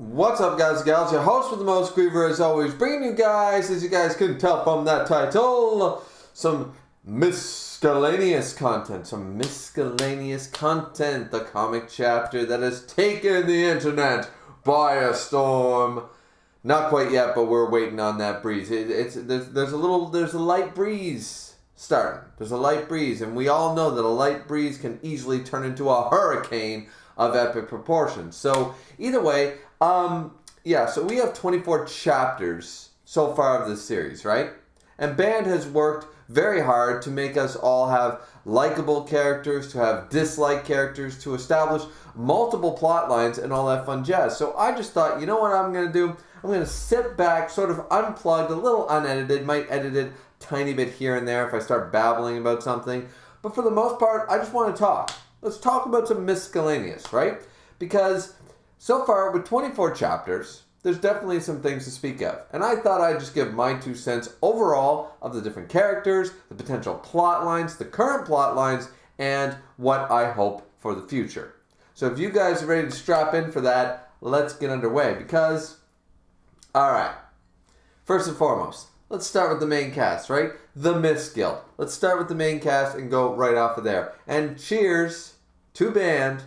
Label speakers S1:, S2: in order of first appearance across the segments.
S1: What's up, guys and gals? Your host with the most, Griever, as always, bringing you guys, as you guys couldn't tell from that title, some miscellaneous content. The comic chapter that has taken the internet by a storm. Not quite yet, but we're waiting on that breeze. There's a light breeze starting. There's a light breeze, and we all know that a light breeze can easily turn into a hurricane of epic proportions. So either way, so we have 24 chapters so far of this series, right? And Band has worked very hard to make us all have likable characters, to have disliked characters, to establish multiple plot lines and all that fun jazz. So I just thought, you know what I'm going to do? I'm going to sit back, sort of unplugged, a little unedited, might edit it a tiny bit here and there if I start babbling about something. But for the most part, I just want to talk. Let's talk about some miscellaneous, right? Because so far, with 24 chapters, there's definitely some things to speak of. And I thought I'd just give my 2 cents overall of the different characters, the potential plot lines, the current plot lines, and what I hope for the future. So if you guys are ready to strap in for that, let's get underway. Because, alright, first and foremost, let's start with the main cast, right? The Miss Guild. Let's start with the main cast and go right off of there. And cheers to Band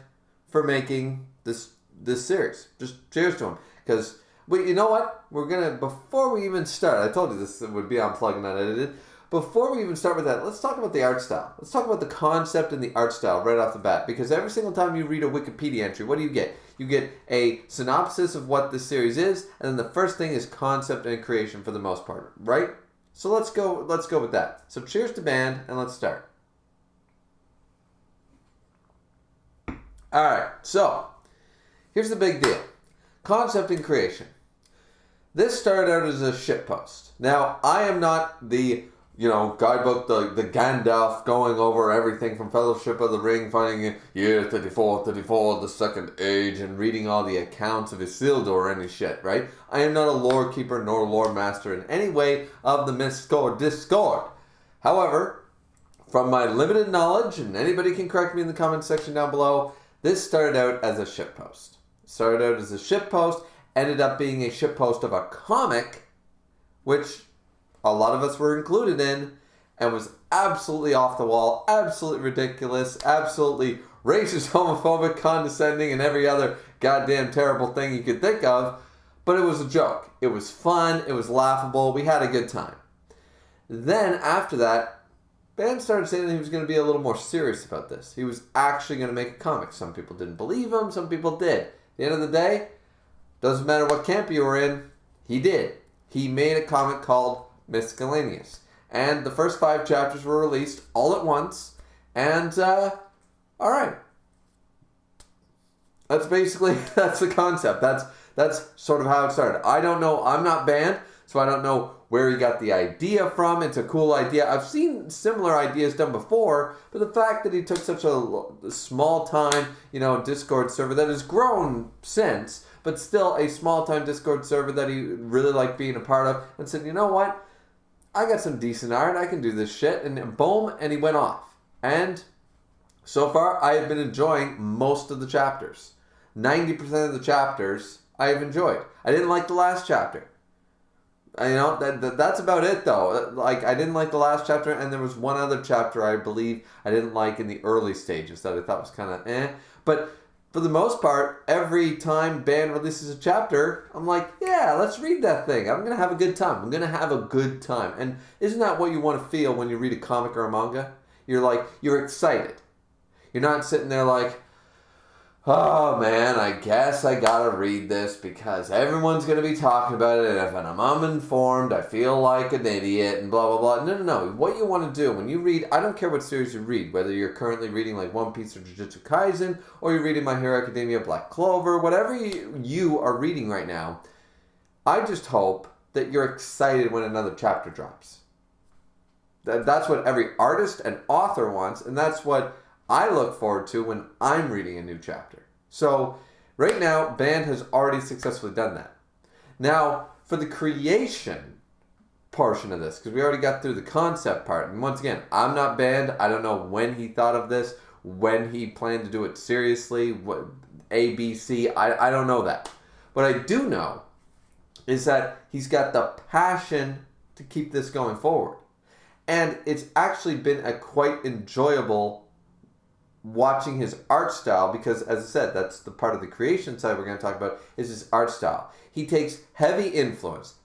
S1: for making this series. Just cheers to him. Because, you know what? We're going to, before we even start, I told you this would be unplugged and unedited. Before we even start with that, let's talk about the art style. Let's talk about the concept and the art style right off the bat. Because every single time you read a Wikipedia entry, what do you get? You get a synopsis of what this series is, and then the first thing is concept and creation for the most part, right? So let's go with that. So cheers to Band, and let's start. Alright, so here's the big deal. Concept and creation. This started out as a shitpost. Now, I am not the, guidebook, the Gandalf going over everything from Fellowship of the Ring, finding year 34, the Second Age, and reading all the accounts of Isildur or any shit, right? I am not a lore keeper nor lore master in any way of the Discord. However, from my limited knowledge, and anybody can correct me in the comment section down below, this started out as a shitpost. Started out as a shitpost, ended up being a shitpost of a comic, which a lot of us were included in, and was absolutely off the wall, absolutely ridiculous, absolutely racist, homophobic, condescending, and every other goddamn terrible thing you could think of. But it was a joke. It was fun. It was laughable. We had a good time. Then after that, Band started saying that he was going to be a little more serious about this. He was actually going to make a comic. Some people didn't believe him. Some people did. At the end of the day, doesn't matter what camp you were in, he did. He made a comic called Miscellaneous. And the first 5 chapters were released all at once. And, alright. That's the concept. That's sort of how it started. I don't know. I'm not Band, so I don't know where he got the idea from. It's a cool idea. I've seen similar ideas done before, but the fact that he took such a small time, Discord server that has grown since, but still a small time Discord server that he really liked being a part of, and said, you know what? I got some decent art. I can do this shit. And boom, and he went off. And so far, I have been enjoying most of the chapters. 90% of the chapters I have enjoyed. I didn't like the last chapter. That's about it, though. Like, I didn't like the last chapter, and there was one other chapter I believe I didn't like in the early stages that I thought was kind of eh. But for the most part, every time Band releases a chapter, I'm like, yeah, let's read that thing. I'm going to have a good time. And isn't that what you want to feel when you read a comic or a manga? You're excited. You're not sitting there like, oh man, I guess I gotta read this because everyone's gonna be talking about it, and if I'm uninformed, I feel like an idiot, and blah, blah, blah. No. What you want to do when you read, I don't care what series you read, whether you're currently reading like One Piece or Jujutsu Kaisen, or you're reading My Hero Academia, Black Clover, whatever you are reading right now, I just hope that you're excited when another chapter drops. That's what every artist and author wants, and that's what I look forward to when I'm reading a new chapter. So, right now, Band has already successfully done that. Now, for the creation portion of this, because we already got through the concept part, and once again, I'm not Band. I don't know when he thought of this, when he planned to do it seriously, what A, B, C, I don't know that. What I do know is that he's got the passion to keep this going forward. And it's actually been a quite enjoyable watching his art style, because, as I said, that's the part of the creation side we're going to talk about, is his art style. He takes heavy influence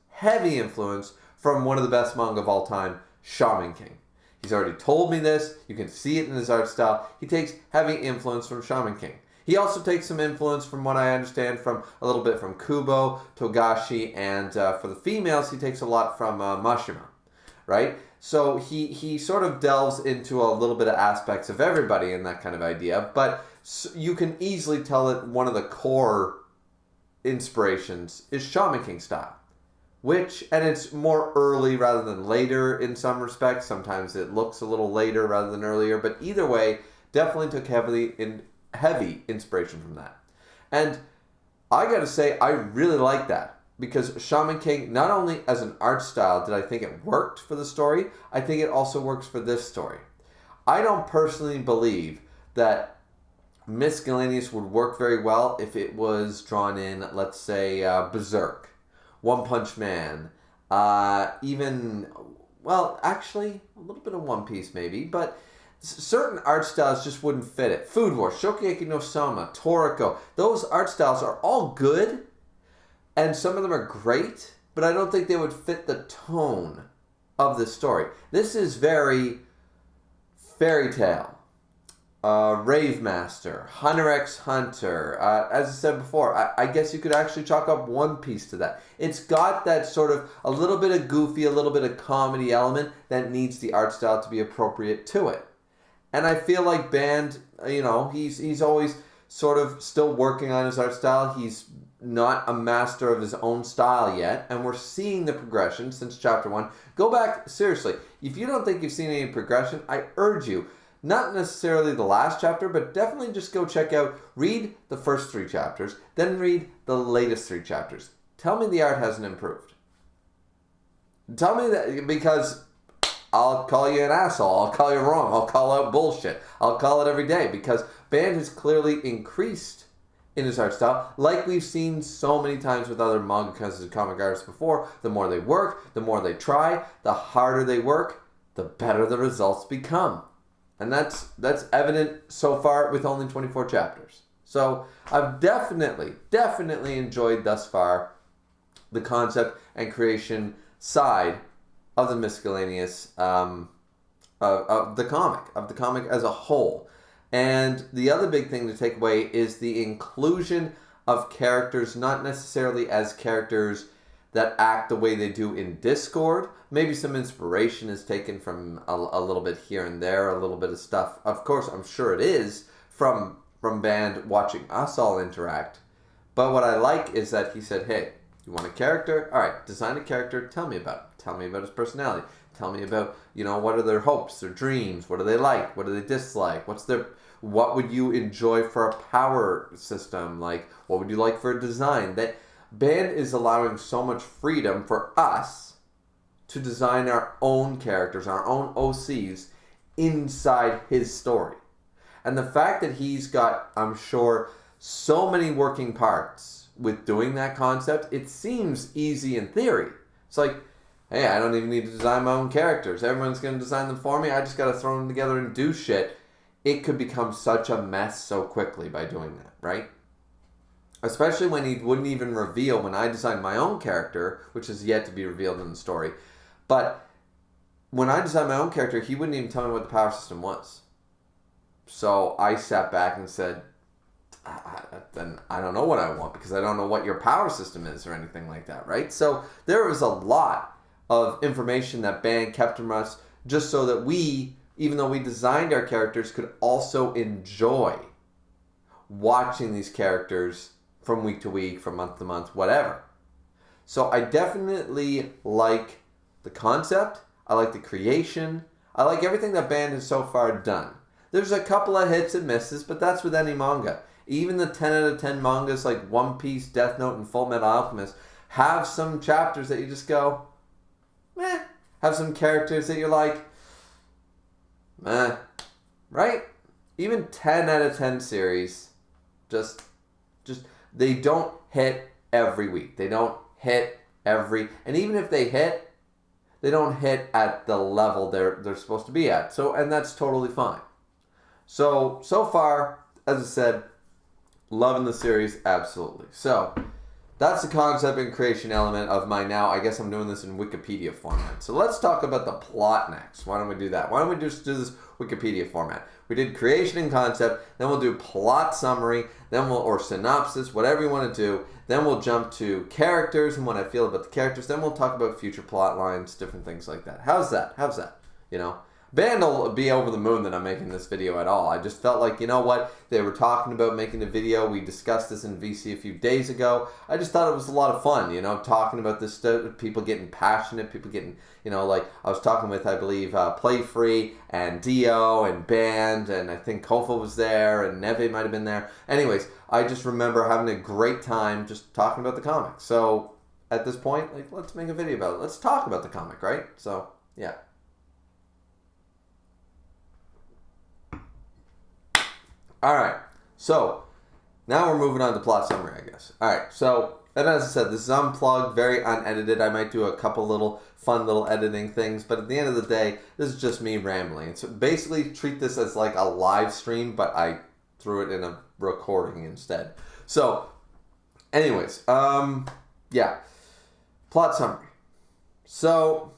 S1: from one of the best manga of all time, Shaman King. He's already told me this. You can see it in his art style. He takes heavy influence from Shaman King. He also takes some influence, from what I understand, from a little bit from Kubo, Togashi, and for the females, he takes a lot from Mashima, right? So he sort of delves into a little bit of aspects of everybody in that kind of idea, but you can easily tell that one of the core inspirations is Shaman King style, and it's more early rather than later in some respects. Sometimes it looks a little later rather than earlier, but either way, definitely took heavy inspiration from that. And I gotta say, I really like that, because Shaman King, not only as an art style did I think it worked for the story, I think it also works for this story. I don't personally believe that Miscellaneous would work very well if it was drawn in, let's say, Berserk, One Punch Man, even, well, actually, a little bit of One Piece maybe, but certain art styles just wouldn't fit it. Food Wars, Shokugeki no Soma, Toriko, those art styles are all good, and some of them are great, but I don't think they would fit the tone of the story. This is very fairy tale, Rave Master, Hunter x Hunter. As I said before, I guess you could actually chalk up One Piece to that. It's got that sort of a little bit of goofy, a little bit of comedy element that needs the art style to be appropriate to it. And I feel like Band, he's always sort of still working on his art style. He's not a master of his own style yet, and we're seeing the progression since chapter 1. Go back, seriously, if you don't think you've seen any progression, I urge you, not necessarily the last chapter, but definitely just go read the first 3 chapters, then read the latest 3 chapters. Tell me the art hasn't improved. Tell me that, because I'll call you an asshole, I'll call you wrong, I'll call out bullshit, I'll call it every day, because Band has clearly increased in his art style, like we've seen so many times with other mangakas and comic artists before. The more they work, the more they try, the harder they work, the better the results become. And that's evident so far with only 24 chapters. So I've definitely enjoyed thus far the concept and creation side of the Miscellaneous, of the comic as a whole. And the other big thing to take away is the inclusion of characters, not necessarily as characters that act the way they do in Discord. Maybe some inspiration is taken from a little bit here and there, a little bit of stuff. Of course, I'm sure it is from Band watching us all interact. But what I like is that he said, hey, you want a character? All right, design a character. Tell me about it. Tell me about his personality. Tell me about, what are their hopes, their dreams? What do they like? What do they dislike? What would you enjoy for a power system? Like, what would you like for a design? That Band is allowing so much freedom for us to design our own characters, our own OCs inside his story. And the fact that he's got, I'm sure, so many working parts with doing that concept, it seems easy in theory. It's like, hey, I don't even need to design my own characters. Everyone's going to design them for me. I just got to throw them together and do shit. It could become such a mess so quickly by doing that, right? Especially when he wouldn't even reveal when I designed my own character, which is yet to be revealed in the story. But when I designed my own character, he wouldn't even tell me what the power system was. So I sat back and said, then I don't know what I want, because I don't know what your power system is or anything like that, right? So there was a lot of information that Band kept from us just so that we, even though we designed our characters, could also enjoy watching these characters from week to week, from month to month, whatever. So I definitely like the concept. I like the creation. I like everything that Band has so far done. There's a couple of hits and misses, but that's with any manga. Even the 10 out of 10 mangas like One Piece, Death Note, and Full Metal Alchemist have some chapters that you just go, meh. Have some characters that you're like, meh. Right? Even 10 out of 10 series, just they don't hit every week. They don't hit and even if they hit, they don't hit at the level they're supposed to be at. So, and that's totally fine. So far, as I said, loving the series, absolutely. So, that's the concept and creation element of my now. I guess I'm doing this in Wikipedia format. So let's talk about the plot next. Why don't we do that? Why don't we just do this Wikipedia format? We did creation and concept, then we'll do plot summary, or synopsis, whatever you want to do. Then we'll jump to characters and what I feel about the characters. Then we'll talk about future plot lines, different things like that. How's that? You know? Band will be over the moon that I'm making this video at all. I just felt like, you know what? They were talking about making a video. We discussed this in VC a few days ago. I just thought it was a lot of fun, you know, talking about this stuff, people getting passionate, people getting, you know, like I was talking with, I believe, Play Free and Dio and Band, and I think Kofa was there and Neve might have been there. Anyways, I just remember having a great time just talking about the comic. So at this point, like, let's make a video about it. Let's talk about the comic, right? So, yeah. Alright, so now we're moving on to plot summary, I guess. Alright, so, and as I said, this is unplugged, very unedited. I might do a couple little fun little editing things, but at the end of the day, this is just me rambling. So basically, treat this as like a live stream, but I threw it in a recording instead. So, anyways, yeah, plot summary. So,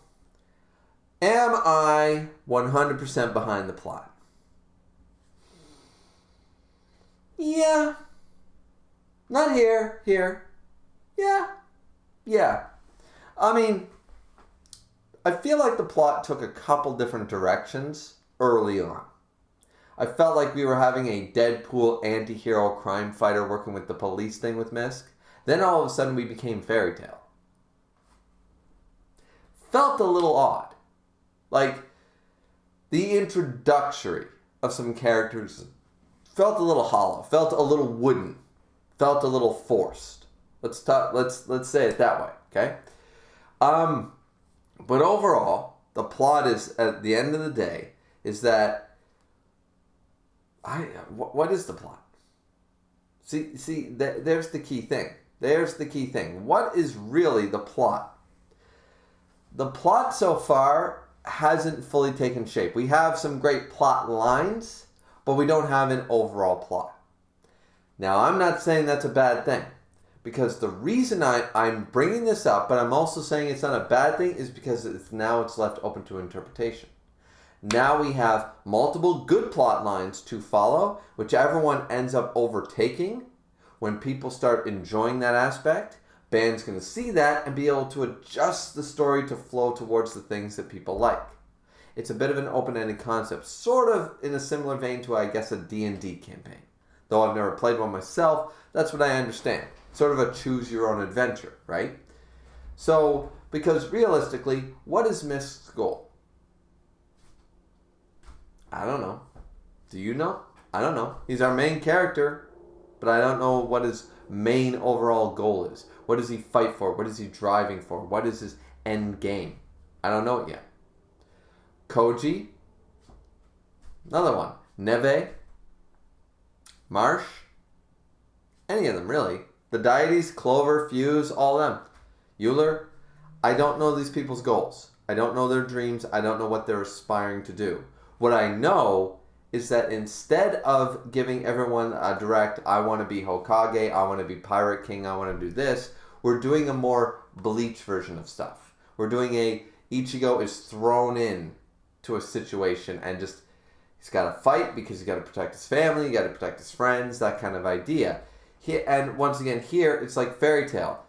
S1: am I 100% behind the plot? Yeah. Not here. Yeah. I mean, I feel like the plot took a couple different directions early on. I felt like we were having a Deadpool anti-hero crime fighter working with the police thing with Misk. Then all of a sudden we became Fairy Tail. Felt a little odd. Like, the introductory of some characters felt a little hollow, felt a little wooden, felt a little forced. Let's say it that way, okay? But overall, the plot is, at the end of the day, is that what is the plot? See, there's the key thing. What is really the plot? The plot so far hasn't fully taken shape. We have some great plot lines, but we don't have an overall plot. Now, I'm not saying that's a bad thing, because the reason I'm bringing this up, but I'm also saying it's not a bad thing, is because it's left open to interpretation. Now we have multiple good plot lines to follow, whichever one ends up overtaking. When people start enjoying that aspect, Band's going to see that and be able to adjust the story to flow towards the things that people like. It's a bit of an open-ended concept, sort of in a similar vein to, I guess, a D&D campaign. Though I've never played one myself, that's what I understand. Sort of a choose-your-own-adventure, right? So, because realistically, what is Misk's goal? I don't know. Do you know? I don't know. He's our main character, but I don't know what his main overall goal is. What does he fight for? What is he driving for? What is his end game? I don't know it yet. Koji, another one. Neve, Marsh, any of them really. The deities, Clover, Fuse, all of them. Euler, I don't know these people's goals. I don't know their dreams. I don't know what they're aspiring to do. What I know is that instead of giving everyone a direct, I want to be Hokage, I want to be Pirate King, I want to do this, we're doing a more Bleach version of stuff. We're doing Ichigo is thrown in to a situation and just, he's got to fight because he's got to protect his family, he's got to protect his friends, that kind of idea. And once again, here, it's like Fairy Tail.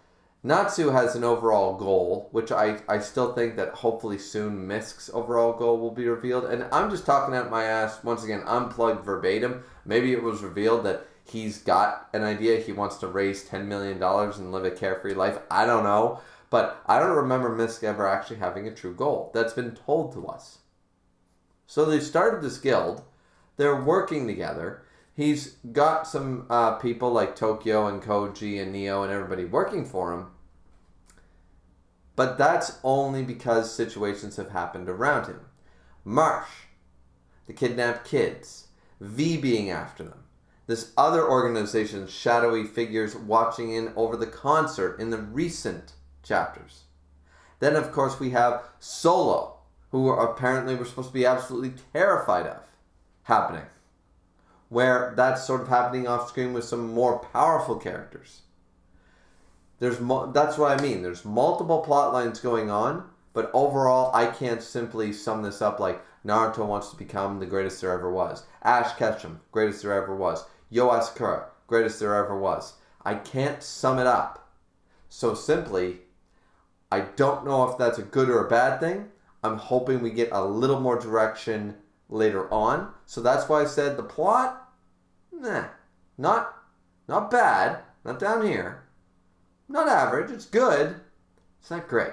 S1: Natsu has an overall goal, which I still think that hopefully soon Misk's overall goal will be revealed. And I'm just talking out my ass, once again, unplugged verbatim. Maybe it was revealed that he's got an idea. He wants to raise $10 million and live a carefree life. I don't know. But I don't remember Misk ever actually having a true goal. That's been told to us. So they started this guild. They're working together. He's got some people like Tokyo and Koji and Neo and everybody working for him. But that's only because situations have happened around him. Marsh, the kidnapped kids, V being after them. this other organization's shadowy figures watching in over the concert in the recent chapters. Then, of course, we have Solo, who apparently we're supposed to be absolutely terrified of happening. Where that's sort of happening off screen with some more powerful characters. That's what I mean. There's multiple plot lines going on, but overall, I can't simply sum this up like Naruto wants to become the greatest there ever was. Ash Ketchum, greatest there ever was. Yo Asakura, greatest there ever was. I can't sum it up. So simply, I don't know if that's a good or a bad thing. I'm hoping we get a little more direction later on. So that's why I said the plot, not bad, not down here. Not average, it's good. It's not great.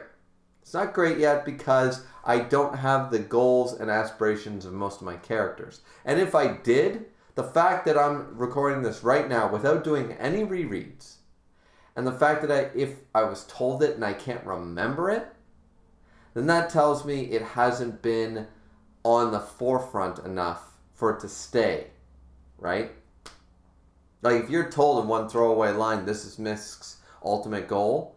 S1: It's not great yet because I don't have the goals and aspirations of most of my characters. And if I did, the fact that I'm recording this right now without doing any rereads, and the fact that if I was told it and I can't remember it, then that tells me it hasn't been on the forefront enough for it to stay, right? Like if you're told in one throwaway line, this is Misk's ultimate goal,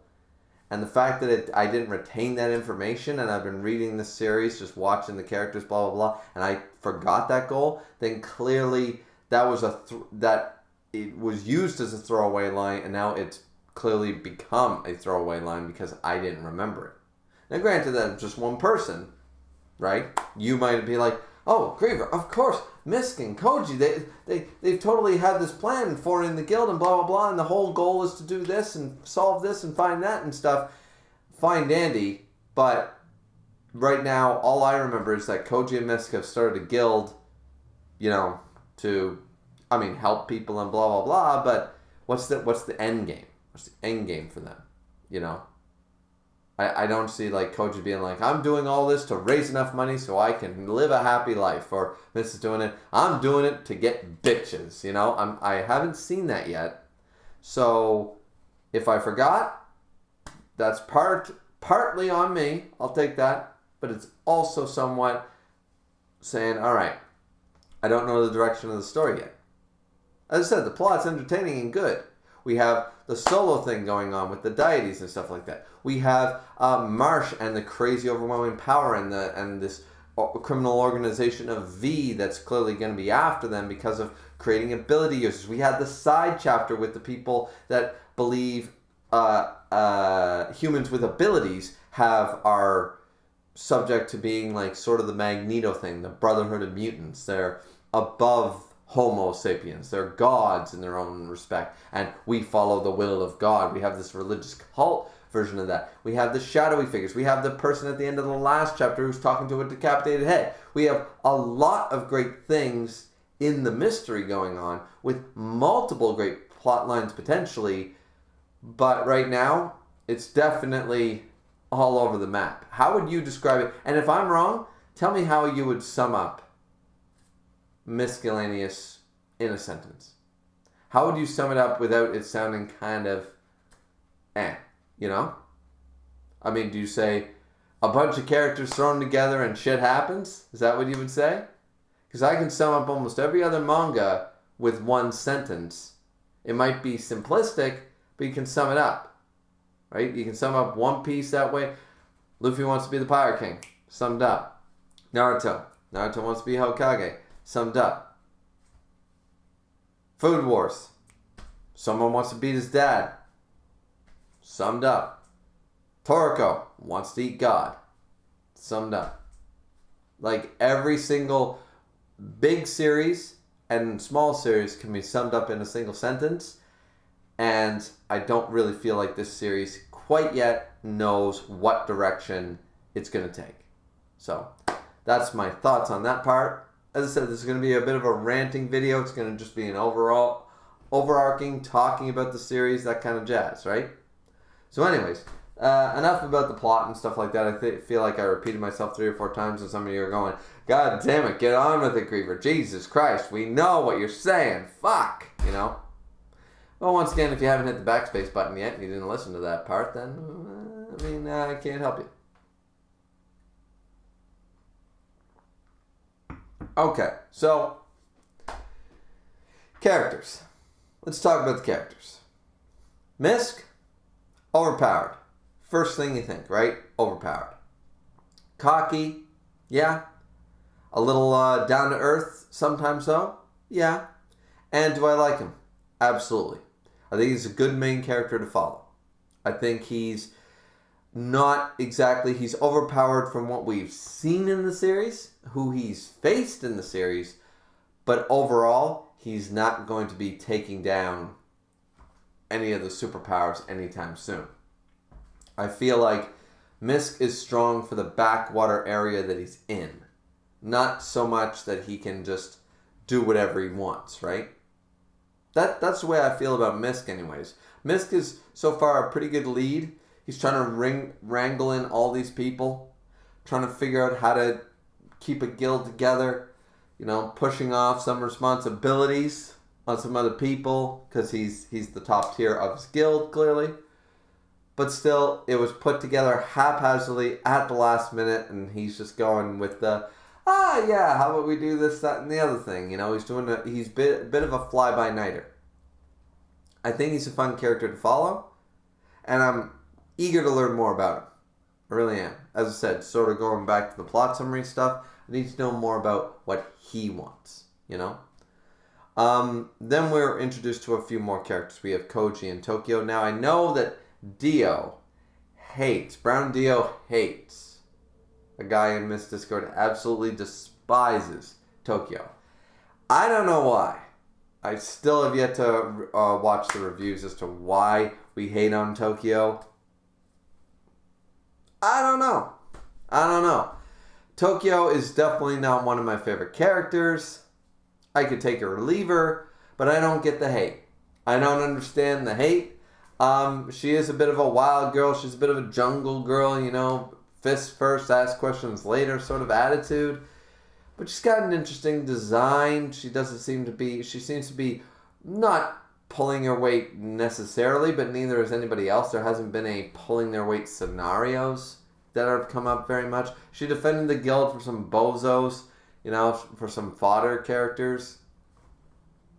S1: and the fact that I didn't retain that information, and I've been reading this series, just watching the characters, blah blah blah, and I forgot that goal, then clearly that was that it was used as a throwaway line, and now it's clearly become a throwaway line because I didn't remember it. Now, granted, that's just one person, right? You might be like, oh, Griever, of course, Misk and Koji, they've totally had this plan for in the guild and blah, blah, blah, and the whole goal is to do this and solve this and find that and stuff. Fine dandy, but right now, all I remember is that Koji and Misk have started a guild, to, help people and blah, blah, blah, but what's the end game? What's the end game for them, I don't see like Koji being like, I'm doing all this to raise enough money so I can live a happy life, or Miss is doing it, I'm doing it to get bitches, I haven't seen that yet. So if I forgot, that's partly on me, I'll take that, but it's also somewhat saying, all right, I don't know the direction of the story yet. As I said, the plot's entertaining and good. We have the Solo thing going on with the deities and stuff like that. We have Marsh and the crazy overwhelming power and this criminal organization of V that's clearly going to be after them because of creating ability users. We had the side chapter with the people that believe humans with abilities are subject to being like sort of the Magneto thing, the Brotherhood of Mutants. They're above Homo sapiens. They're gods in their own respect, and we follow the will of God. We have this religious cult version of that. We have the shadowy figures. We have the person at the end of the last chapter who's talking to a decapitated head. We have a lot of great things in the mystery going on with multiple great plot lines potentially, but right now it's definitely all over the map. How would you describe it? And if I'm wrong, tell me how you would sum up Miscellaneous in a sentence. How would you sum it up without it sounding kind of do you say a bunch of characters thrown together and shit happens? Is that what you would say? Because I can sum up almost every other manga with one sentence. It might be simplistic, but you can sum it up. Right? You can sum up One Piece that way. Luffy wants to be the Pirate King. Summed up. Naruto wants to be Hokage. Summed up. Food Wars. Someone wants to beat his dad. Summed up. Toriko wants to eat God. Summed up. Like every single big series and small series can be summed up in a single sentence. And I don't really feel like this series quite yet knows what direction it's going to take. So that's my thoughts on that part. As I said, this is going to be a bit of a ranting video. It's going to just be an overarching talking about the series, that kind of jazz, right? So anyways, enough about the plot and stuff like that. I feel like I repeated myself 3 or 4 times, and some of you are going, God damn it, get on with it, Griever. Jesus Christ, we know what you're saying. Fuck, Well, once again, if you haven't hit the backspace button yet and you didn't listen to that part, then, I can't help you. Okay, so Characters. Let's talk about the characters. Misk, overpowered. First thing you think, right? Overpowered. Cocky, yeah. A little down to earth sometimes though, yeah. And do I like him? Absolutely. I think he's a good main character to follow. I think he's not exactly, he's overpowered from what we've seen in the series, who he's faced in the series, but overall, he's not going to be taking down any of the superpowers anytime soon. I feel like Misk is strong for the backwater area that he's in. Not so much that he can just do whatever he wants, right? That's the way I feel about Misk anyways. Misk is so far a pretty good lead. He's trying to wrangle in all these people, trying to figure out how to keep a guild together, pushing off some responsibilities on some other people because he's the top tier of his guild, clearly. But still, it was put together haphazardly at the last minute, and he's just going with the, yeah, how about we do this, that, and the other thing? He's a bit of a fly-by-nighter. I think he's a fun character to follow, and I'm eager to learn more about him. I really am. As I said, sort of going back to the plot summary stuff, I need to know more about what he wants, Then we're introduced to a few more characters. We have Koji and Tokyo. Now, I know that Brown Dio hates a guy in Miss Discord, absolutely despises Tokyo. I don't know why. I still have yet to watch the reviews as to why we hate on Tokyo. I don't know. Tokyo is definitely not one of my favorite characters. I could take her or leave her, but I don't get the hate. I don't understand the hate. She is a bit of a wild girl. She's a bit of a jungle girl, fists first, ask questions later sort of attitude. But she's got an interesting design. She seems to be not pulling her weight necessarily, but neither is anybody else. There hasn't been a pulling their weight scenarios that have come up very much. She defended the guild for some bozos, for some fodder characters.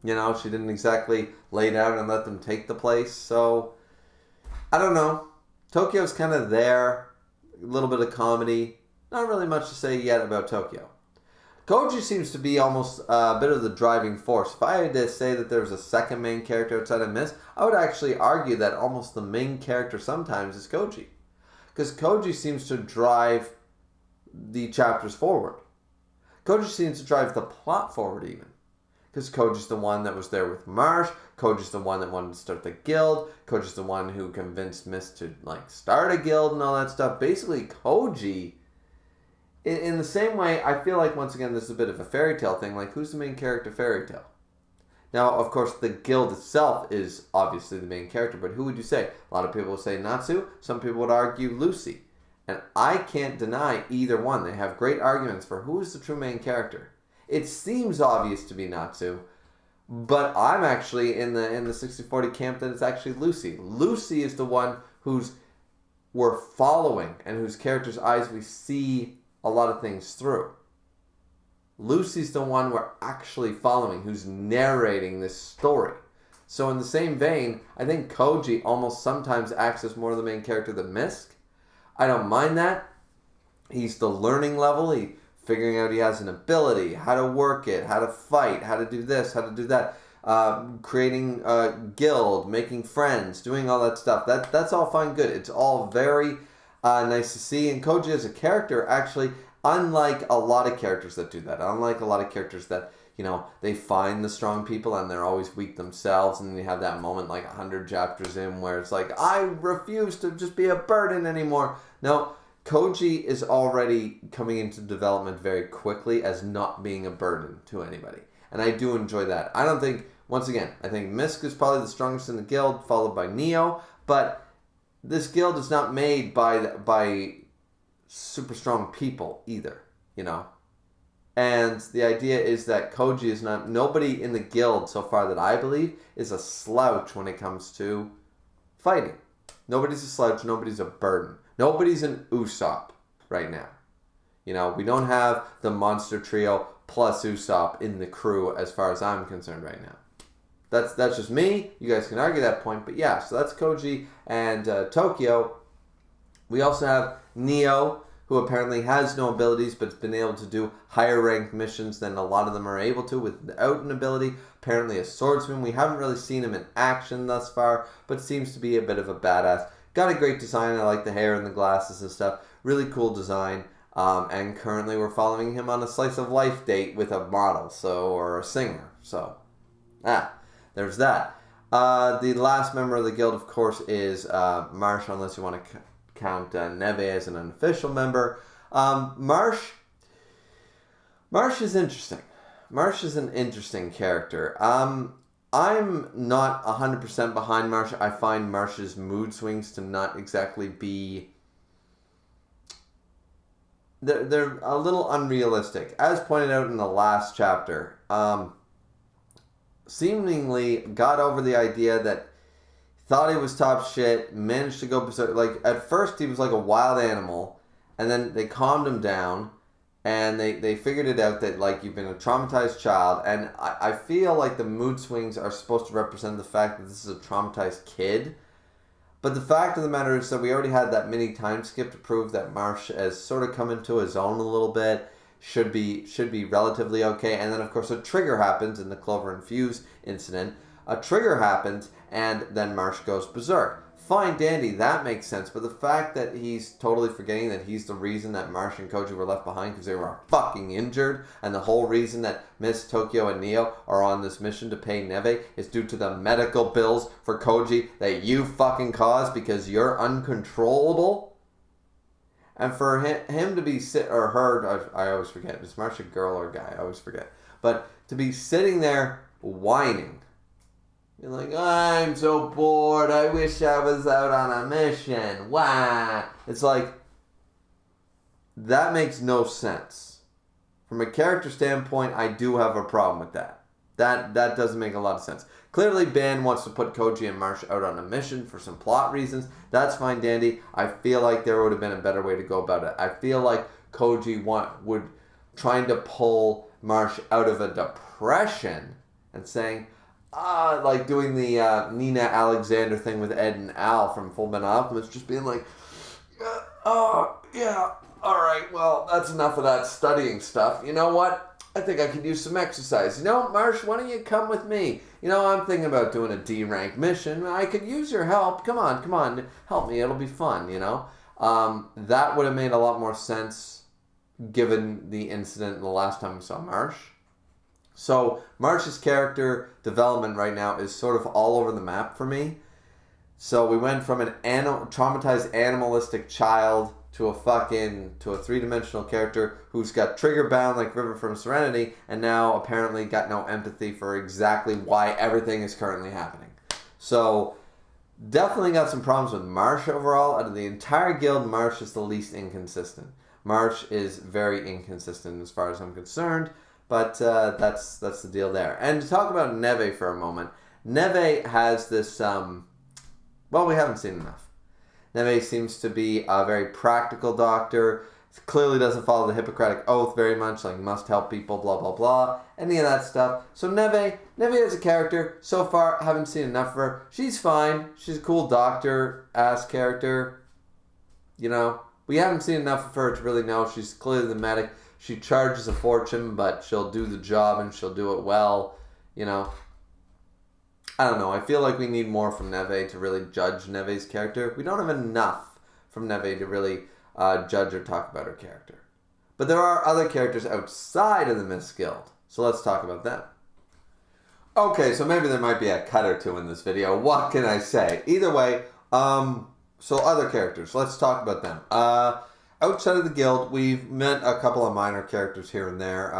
S1: She didn't exactly lay down and let them take the place. So, I don't know. Tokyo's kind of there. A little bit of comedy. Not really much to say yet about Tokyo. Koji seems to be almost a bit of the driving force. If I had to say that there was a second main character outside of Miss, I would actually argue that almost the main character sometimes is Koji. Because Koji seems to drive the chapters forward. Koji seems to drive the plot forward even. Because Koji's the one that was there with Marsh. Koji's the one that wanted to start the guild. Koji's the one who convinced Miss to start a guild and all that stuff. Basically, Koji, in the same way, I feel like once again this is a bit of a fairy tale thing. Who's the main character fairy tale? Now, of course, the guild itself is obviously the main character, but who would you say? A lot of people would say Natsu. Some people would argue Lucy. And I can't deny either one. They have great arguments for who is the true main character. It seems obvious to be Natsu, but I'm actually in the 60-40 camp that it's actually Lucy. Lucy is the one we're following and whose character's eyes we see a lot of things through. Lucy's the one we're actually following, who's narrating this story. So in the same vein, I think Koji almost sometimes acts as more of the main character than Misk. I don't mind that. He's the learning level. Figuring out he has an ability, how to work it, how to fight, how to do this, how to do that, creating a guild, making friends, doing all that stuff. That's all fine, good. It's all very nice to see. And Koji as a character, actually, unlike a lot of characters that do that, unlike a lot of characters that, they find the strong people and they're always weak themselves, and then you have that moment 100 chapters in where it's I refuse to just be a burden anymore. No. Koji is already coming into development very quickly as not being a burden to anybody. And I do enjoy that. I think Misk is probably the strongest in the guild, followed by Neo, but this guild is not made by super strong people either, And the idea is that Koji is nobody in the guild so far that I believe is a slouch when it comes to fighting. Nobody's a slouch, nobody's a burden. Nobody's an Usopp right now. We don't have the monster trio plus Usopp in the crew as far as I'm concerned right now. That's just me. You guys can argue that point, but yeah. So that's Koji and Tokyo. We also have Neo, who apparently has no abilities, but has been able to do higher ranked missions than a lot of them are able to without an ability. Apparently a swordsman. We haven't really seen him in action thus far, but seems to be a bit of a badass. Got a great design. I like the hair and the glasses and stuff. Really cool design. And currently we're following him on a slice of life date with a model, or a singer. So, there's that. The last member of the guild, of course, is Marsh, unless you want to count Neve as an unofficial member. Marsh is interesting. Marsh is an interesting character. I'm not 100% behind Marsh. I find Marsh's mood swings to not exactly be... They're a little unrealistic. As pointed out in the last chapter, seemingly got over the idea that thought he was top shit, managed to go berserk. Like, at first he was like a wild animal, and then they calmed him down, and they figured it out that, like, you've been a traumatized child, and I feel like the mood swings are supposed to represent the fact that this is a traumatized kid. But the fact of the matter is that we already had that mini time skip to prove that Marsh has sort of come into his own a little bit, should be relatively okay, and then of course a trigger happens in the Clover and Fuse incident. A trigger happens, and then Marsh goes berserk. Fine, dandy, that makes sense, but the fact that he's totally forgetting that he's the reason that Marsh and Koji were left behind because they were fucking injured, and the whole reason that Miss Tokyo and Neo are on this mission to pay Neve is due to the medical bills for Koji that you fucking caused because you're uncontrollable. And for him to be or her, I always forget, is Marsh a girl or a guy? I always forget. But to be sitting there whining, you're like, I'm so bored. I wish I was out on a mission. Why? It's like, that makes no sense. From a character standpoint, I do have a problem with that. That doesn't make a lot of sense. Clearly, Ben wants to put Koji and Marsh out on a mission for some plot reasons. That's fine, dandy. I feel like there would have been a better way to go about it. I feel like Koji would trying to pull Marsh out of a depression and saying, like doing the Nina Alexander thing with Ed and Al from Full Metal Alchemist, just being like, yeah, alright, well, that's enough of that studying stuff. You know what? I think I could use some exercise. You know, Marsh, why don't you come with me? You know, I'm thinking about doing a D-rank mission. I could use your help. Come on, help me. It'll be fun, you know? That would have made a lot more sense given the incident the last time we saw Marsh. So Marsh's character development right now is sort of all over the map for me. So we went from an traumatized animalistic child to a three-dimensional character who's got trigger bound like Griever from Serenity, and now apparently got no empathy for exactly why everything is currently happening. So definitely got some problems with Marsh overall. Out of the entire guild, Marsh is the least inconsistent. Marsh is very inconsistent as far as I'm concerned. But that's the deal there. And to talk about Neve for a moment, Neve has this, we haven't seen enough. Neve seems to be a very practical doctor, clearly doesn't follow the Hippocratic Oath very much, like must help people, blah, blah, blah, any of that stuff. So Neve as a character, so far, haven't seen enough of her. She's fine. She's a cool doctor-ass character. You know, we haven't seen enough of her to really know. She's clearly the medic. She charges a fortune, but she'll do the job and she'll do it well, you know. I don't know. I feel like we need more from Neve to really judge Neve's character. We don't have enough from Neve to really judge or talk about her character. But there are other characters outside of the Miss Guild, so let's talk about them. Okay, so maybe there might be a cut or two in this video. What can I say? Either way, so other characters. Let's talk about them. Outside of the guild, we've met a couple of minor characters here and there.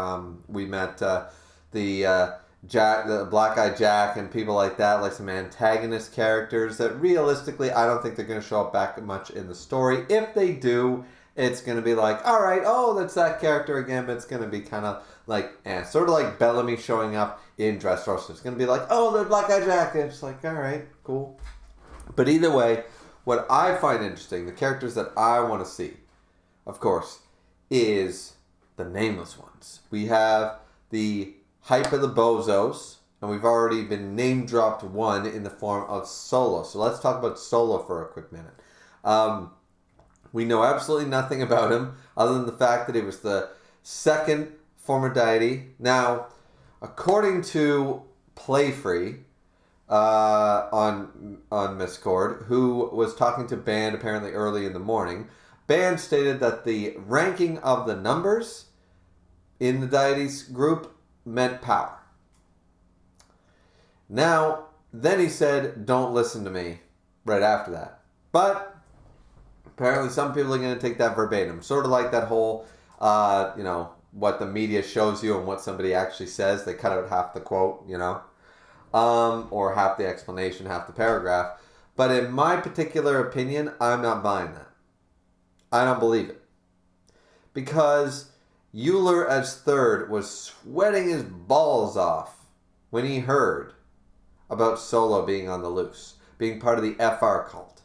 S1: We met the Black-Eyed Jack and people like that, like some antagonist characters that realistically I don't think they're going to show up back much in the story. If they do, it's going to be like, alright, that's that character again, but it's going to be kind of like, sort of like Bellamy showing up in Dressrosa. It's going to be like, the Black-Eyed Jack. And it's like, alright, cool. But either way, what I find interesting, the characters that I want to see, of course, is the nameless ones. We have the hype of the bozos, And we've already been name dropped one in the form of Solo. So let's talk about Solo for a quick minute. We know absolutely nothing about him other than the fact that he was the second former deity. Now, according to Playfree on Miscord, who was talking to Band apparently early in the morning, Band stated that the ranking of the numbers in the deities group meant power. Now, then he said, don't listen to me right after that. But apparently some people are going to take that verbatim. Sort of like that whole, what the media shows you and what somebody actually says. They cut out half the quote, or half the explanation, half the paragraph. But in my particular opinion, I'm not buying that. I don't believe it. Because Euler as third was sweating his balls off when he heard about Solo being on the loose, being part of the FR cult.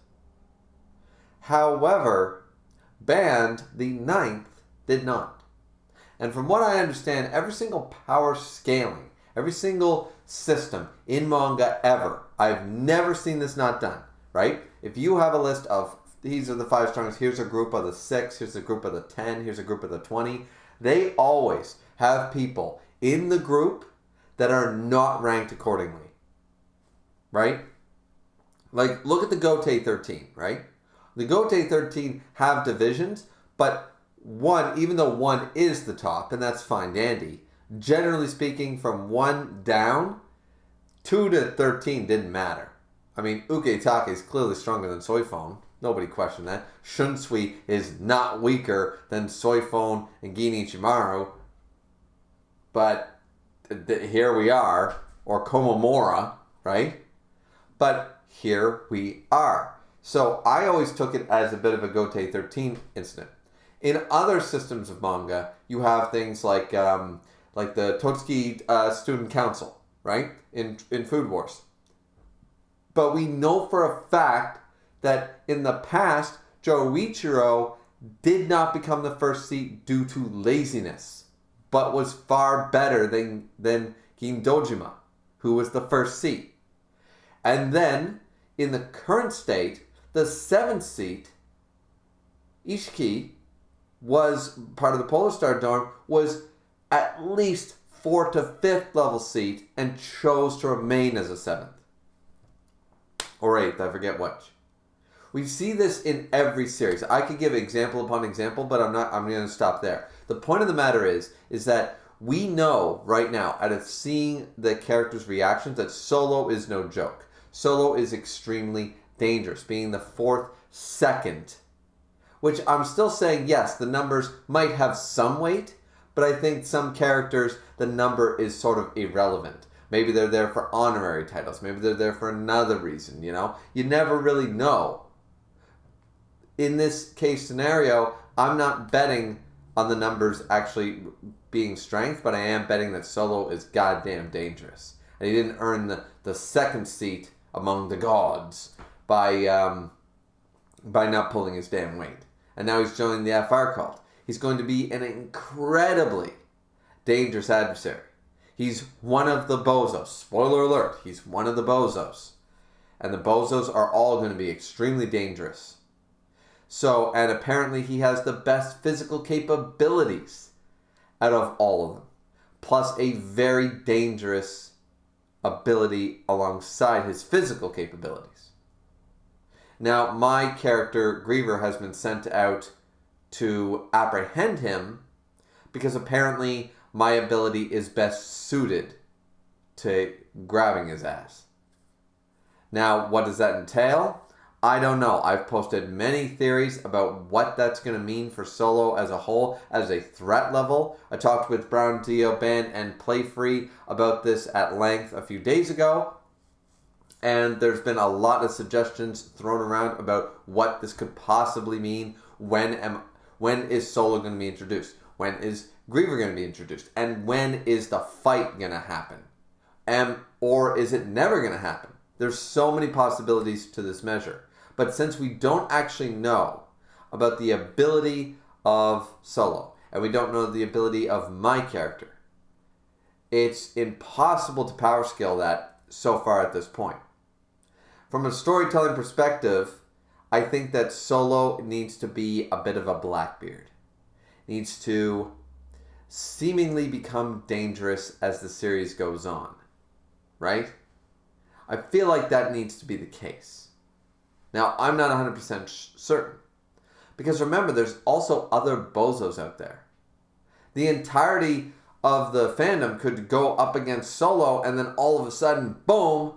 S1: However, Band, the ninth, did not. And from what I understand, every single power scaling, every single system in manga ever, I've never seen this not done, right? If you have a list of, these are the 5 strongest, here's a group of the 6, here's a group of the 10, here's a group of the 20, they always have people in the group that are not ranked accordingly. Right? Like, look at the Gote 13, right? The Gote 13 have divisions, but one, even though one is the top, and that's fine dandy, generally speaking, from 1 down, 2 to 13 didn't matter. I mean, Uketake is clearly stronger than Soifon. Nobody questioned that. Shunsui is not weaker than Soifon and Gin Ichimaru. But here we are. Or Komomora, right? But here we are. So I always took it as a bit of a Gote 13 incident. In other systems of manga, you have things like the Totsuki Student Council, right? In Food Wars. But we know for a fact that in the past, Joichiro did not become the first seat due to laziness, but was far better than Gindojima, who was the first seat. And then, in the current state, the 7th seat, Ishiki, was part of the Polar Star Dorm, was at least 4th to 5th level seat and chose to remain as a 7th. Or 8th, I forget which. We see this in every series. I could give example upon example, but I'm going to stop there. The point of the matter is that we know right now, out of seeing the characters' reactions, that Solo is no joke. Solo is extremely dangerous, being the 4th second. Which I'm still saying, yes, the numbers might have some weight, but I think some characters, the number is sort of irrelevant. Maybe they're there for honorary titles. Maybe they're there for another reason, You never really know. In this case scenario, I'm not betting on the numbers actually being strength, but I am betting that Solo is goddamn dangerous. And he didn't earn the 2nd seat among the gods by not pulling his damn weight. And now he's joining the FR cult. He's going to be an incredibly dangerous adversary. He's one of the bozos. Spoiler alert, he's one of the bozos. And the bozos are all going to be extremely dangerous. So, and apparently he has the best physical capabilities out of all of them. Plus a very dangerous ability alongside his physical capabilities. Now, my character, Griever, has been sent out to apprehend him because apparently my ability is best suited to grabbing his ass. Now, what does that entail? I don't know. I've posted many theories about what that's going to mean for Solo as a whole, as a threat level. I talked with Brown Dio Band and Playfree about this at length a few days ago. And there's been a lot of suggestions thrown around about what this could possibly mean. When is Solo going to be introduced? When is Griever going to be introduced? And when is the fight going to happen? Or is it never going to happen? There's so many possibilities to this measure. But since we don't actually know about the ability of Solo, and we don't know the ability of my character, it's impossible to power scale that so far at this point. From a storytelling perspective, I think that Solo needs to be a bit of a Blackbeard. Needs to seemingly become dangerous as the series goes on. Right? I feel like that needs to be the case. Now, I'm not 100% certain. Because remember, there's also other bozos out there. The entirety of the fandom could go up against Solo, and then all of a sudden, boom,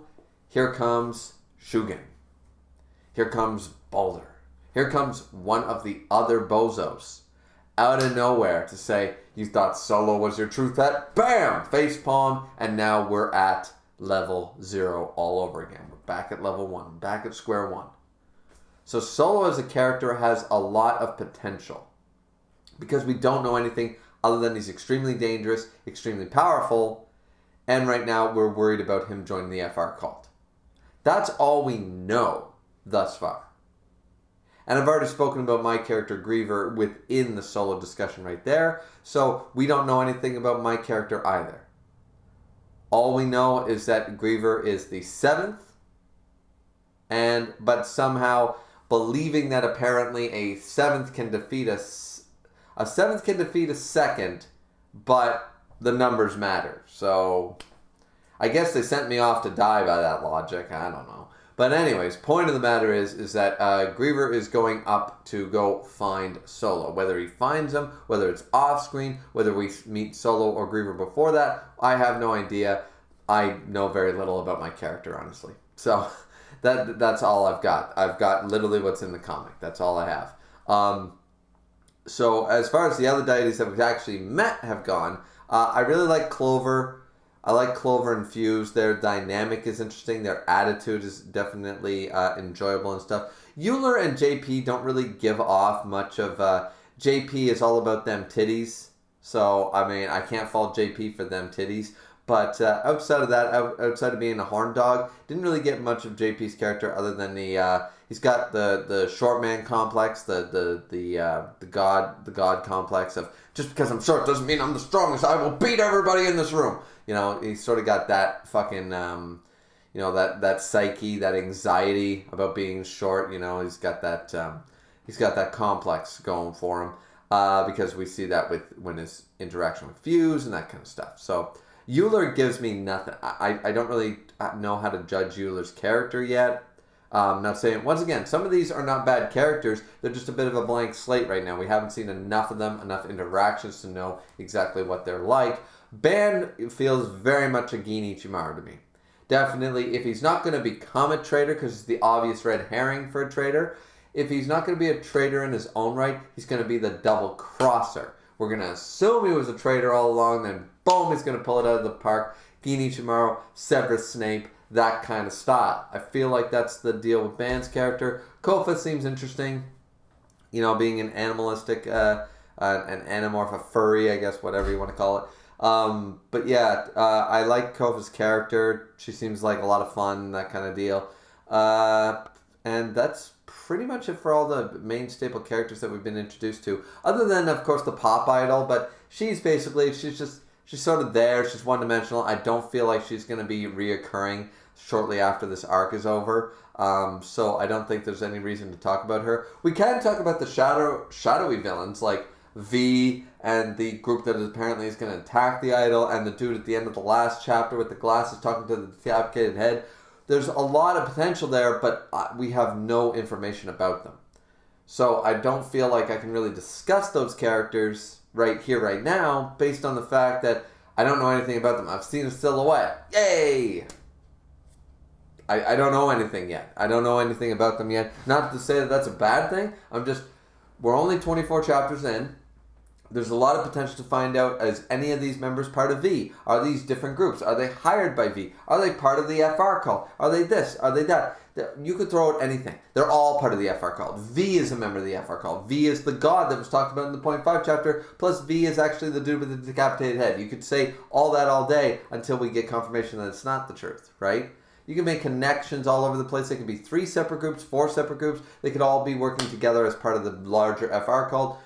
S1: here comes Shugen. Here comes Boulder. Here comes one of the other bozos out of nowhere to say, you thought Solo was your true threat? Bam! Facepalm, and now we're at level 0 all over again. We're back at level 1, back at square one. So Solo as a character has a lot of potential because we don't know anything other than he's extremely dangerous, extremely powerful, and right now we're worried about him joining the FR cult. That's all we know thus far. And I've already spoken about my character Griever within the Solo discussion right there, so we don't know anything about my character either. All we know is that Griever is the 7th, but somehow believing that apparently a 7th can defeat a 2nd, but the numbers matter. So I guess they sent me off to die by that logic. I don't know. But anyways, point of the matter is that Griever is going up to go find Solo. Whether he finds him, whether it's off screen, whether we meet Solo or Griever before that, I have no idea. I know very little about my character, honestly. So that's all I've got. I've got literally what's in the comic. That's all I have. So as far as the other deities that we've actually met have gone, I really like Clover. I like Clover and Fuse. Their dynamic is interesting. Their attitude is definitely enjoyable and stuff. Euler and JP don't really give off much of... JP is all about them titties. So, I mean, I can't fault JP for them titties. But outside of that, outside of being a horn dog, didn't really get much of JP's character other than he's got the short man complex, the god complex of just because I'm short doesn't mean I'm the strongest. I will beat everybody in this room. You know, he's sort of got that fucking that psyche, that anxiety about being short. You know, he's got that complex going for him because we see that when his interaction with Fuse and that kind of stuff. So. Euler gives me nothing. I don't really know how to judge Euler's character yet. I'm not saying, once again, some of these are not bad characters. They're just a bit of a blank slate right now. We haven't seen enough of them, enough interactions to know exactly what they're like. Ban feels very much a Gin Ichimaru to me. Definitely, if he's not going to become a traitor, because it's the obvious red herring for a traitor, if he's not going to be a traitor in his own right, he's going to be the double crosser. We're going to assume he was a traitor all along, then boom, he's going to pull it out of the park. Gin Ichimaru, Severus Snape, that kind of style. I feel like that's the deal with Ban's character. Kofa seems interesting, you know, being an animalistic, an anamorph, a furry, I guess, whatever you want to call it. But yeah, I like Kofa's character. She seems like a lot of fun, that kind of deal. And that's pretty much it for all the main staple characters that we've been introduced to. Other than, of course, the pop idol, but she's sort of there. She's one-dimensional. I don't feel like she's going to be reoccurring shortly after this arc is over. So I don't think there's any reason to talk about her. We can talk about the shadowy villains like V and the group that apparently is going to attack the idol and the dude at the end of the last chapter with the glasses talking to the decapitated head. There's a lot of potential there, but we have no information about them. So I don't feel like I can really discuss those characters right here, right now, based on the fact that I don't know anything about them. I've seen a silhouette. Yay! I don't know anything yet. I don't know anything about them yet. Not to say that that's a bad thing. We're only 24 chapters in. There's a lot of potential to find out, is any of these members part of V? Are these different groups? Are they hired by V? Are they part of the FR cult? Are they this? Are they that? You could throw out anything. They're all part of the FR cult. V is a member of the FR cult. V is the god that was talked about in the 0.5 chapter, plus V is actually the dude with the decapitated head. You could say all that all day until we get confirmation that it's not the truth, right? You can make connections all over the place. They could be 3 separate groups, 4 separate groups. They could all be working together as part of the larger FR cult.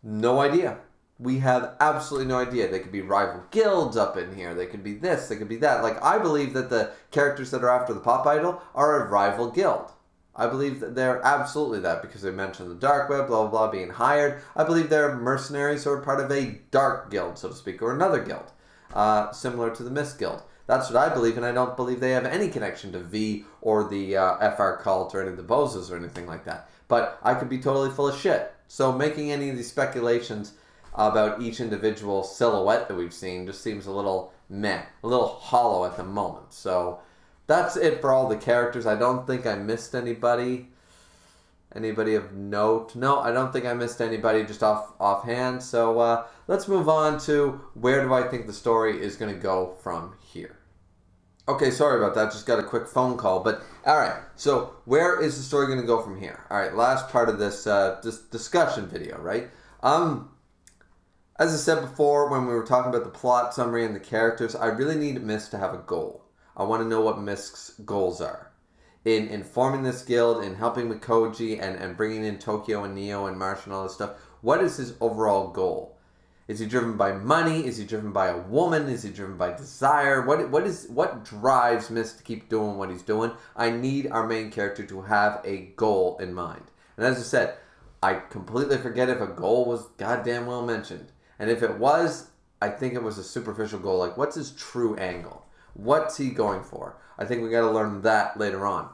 S1: No idea. we have absolutely no idea. They could be rival guilds up in here. They could be this. They could be that. Like, I believe that the characters that are after the pop idol are a rival guild. I believe that they're absolutely that because they mentioned the dark web, blah, blah, blah, being hired. I believe they're mercenaries or part of a dark guild, so to speak, or another guild, similar to the Mist Guild. That's what I believe, and I don't believe they have any connection to V or the FR cult or any of the bozos or anything like that. But I could be totally full of shit. So making any of these speculations about each individual silhouette that we've seen just seems a little meh, a little hollow at the moment. So that's it for all the characters. I don't think I missed anybody. Anybody of note? No, I don't think I missed anybody just offhand. So let's move on to where do I think the story is going to go from here. Okay, sorry about that. Just got a quick phone call. But all right, so where is the story going to go from here? All right, last part of this discussion video, right? As I said before, when we were talking about the plot summary and the characters, I really need Mist to have a goal. I want to know what Mist's goals are. In forming this guild, in helping with Koji, and bringing in Tokyo and Neo and Marsh and all this stuff, what is his overall goal? Is he driven by money? Is he driven by a woman? Is he driven by desire? What drives Mist to keep doing what he's doing? I need our main character to have a goal in mind. And as I said, I completely forget if a goal was goddamn well mentioned. And if it was, I think it was a superficial goal. Like, what's his true angle? What's he going for? I think we got to learn that later on.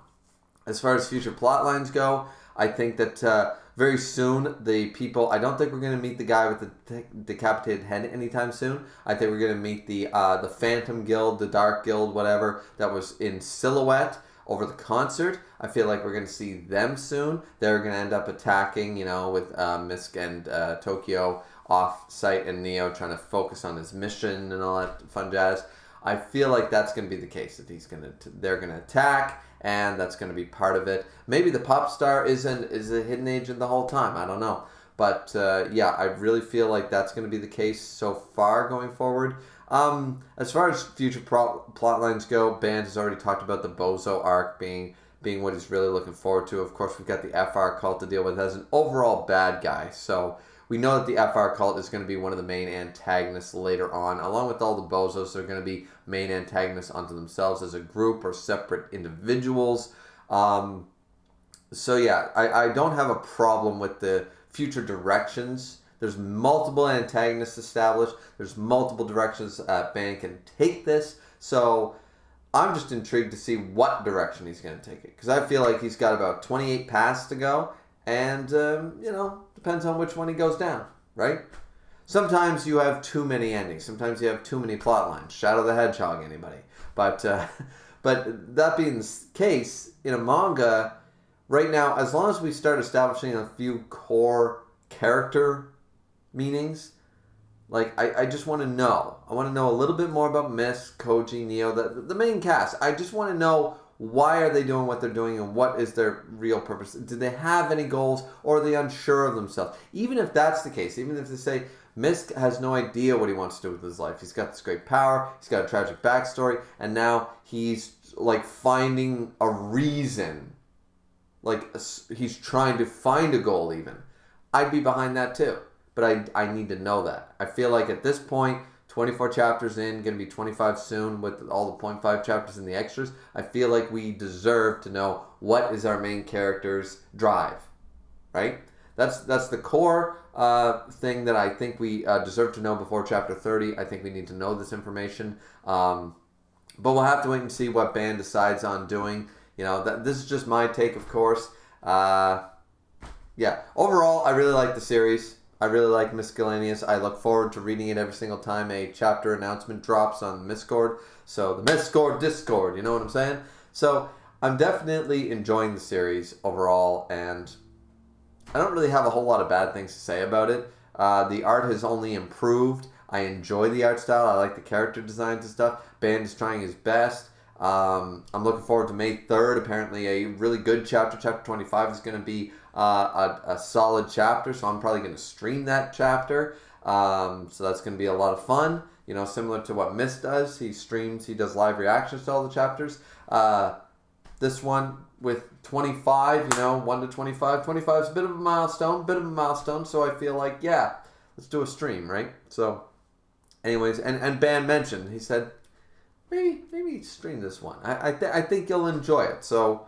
S1: As far as future plot lines go, I think that very soon the people... I don't think we're going to meet the guy with the decapitated head anytime soon. I think we're going to meet the Phantom Guild, the Dark Guild, whatever, that was in silhouette over the concert. I feel like we're going to see them soon. They're going to end up attacking, with Misk and Tokyo off-site and Neo trying to focus on his mission and all that fun jazz. I feel like that's going to be the case, that they're going to attack, and that's going to be part of it. Maybe the pop star is a hidden agent the whole time. I don't know. But, yeah, I really feel like that's going to be the case so far going forward. As far as future plot lines go, Band has already talked about the Bozo arc being what he's really looking forward to. Of course, we've got the FR cult to deal with as an overall bad guy. So we know that the FR cult is going to be one of the main antagonists later on. Along with all the Bozos, they're going to be main antagonists unto themselves as a group or separate individuals. So yeah, I don't have a problem with the future directions. There's multiple antagonists established. There's multiple directions Band can take this. So I'm just intrigued to see what direction he's going to take it. Because I feel like he's got about 28 paths to go. And, depends on which one he goes down, right? Sometimes you have too many endings. Sometimes you have too many plot lines. Shadow the Hedgehog, anybody. But that being the case, in a manga, right now, as long as we start establishing a few core character meanings, like, I just want to know. I want to know a little bit more about Mist, Koji, Neo, the main cast. I just want to know, why are they doing what they're doing, and what is their real purpose? Do they have any goals, or are they unsure of themselves? Even if that's the case, even if they say Misk has no idea what he wants to do with his life. He's got this great power, he's got a tragic backstory, and now he's like finding a reason. Like, he's trying to find a goal even. I'd be behind that too. But I need to know that. I feel like at this point, 24 chapters in, going to be 25 soon with all the 0.5 chapters in the extras. I feel like we deserve to know what is our main character's drive, right? That's the core thing that I think we deserve to know before chapter 30. I think we need to know this information. But we'll have to wait and see what Band decides on doing. This is just my take, of course. Yeah, overall, I really like the series. I really like Miscellaneous. I look forward to reading it every single time a chapter announcement drops on Miscord. So the Miscord Discord, you know what I'm saying? So I'm definitely enjoying the series overall, and I don't really have a whole lot of bad things to say about it. The art has only improved. I enjoy the art style. I like the character designs and stuff. Band is trying his best. I'm looking forward to May 3rd. Apparently a really good chapter. Chapter 25 is going to be a solid chapter, so I'm probably going to stream that chapter. So that's going to be a lot of fun. Similar to what Mist does. He does live reactions to all the chapters. This one with 25, 1 to 25. 25 is a bit of a milestone, so I feel like, yeah, let's do a stream, right? So, anyways, and Ben mentioned, he said, maybe stream this one. I think you'll enjoy it. So,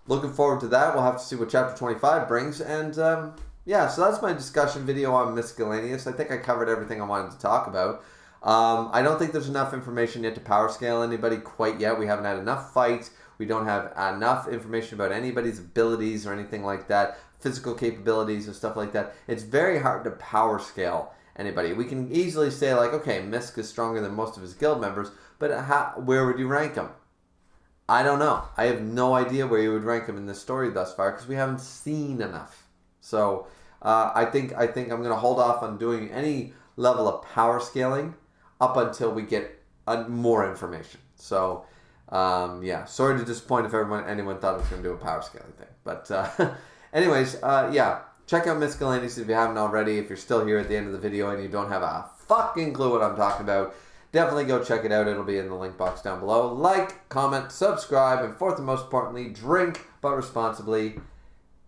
S1: looking forward to that. We'll have to see what chapter 25 brings. And, yeah, so that's my discussion video on Miscellaneous. I think I covered everything I wanted to talk about. I don't think there's enough information yet to power scale anybody quite yet. We haven't had enough fights. We don't have enough information about anybody's abilities or anything like that, physical capabilities and stuff like that. It's very hard to power scale anybody. We can easily say, like, okay, Misk is stronger than most of his guild members, but where would you rank him? I don't know. I have no idea where you would rank him in this story thus far because we haven't seen enough. So I think I'm going to hold off on doing any level of power scaling up until we get more information. So, yeah, sorry to disappoint if anyone thought I was going to do a power scaling thing. But anyways, yeah, check out Miscellaneous if you haven't already. If you're still here at the end of the video and you don't have a fucking clue what I'm talking about, definitely go check it out. It'll be in the link box down below. Like, comment, subscribe, and fourth and most importantly, drink, but responsibly,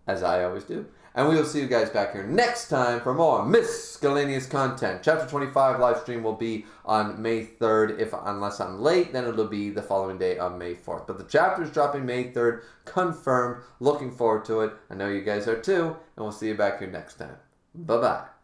S1: as I always do. And we will see you guys back here next time for more Miscellaneous content. Chapter 25 live stream will be on May 3rd. Unless I'm late, then it'll be the following day on May 4th. But the chapter is dropping May 3rd. Confirmed. Looking forward to it. I know you guys are too. And we'll see you back here next time. Bye-bye.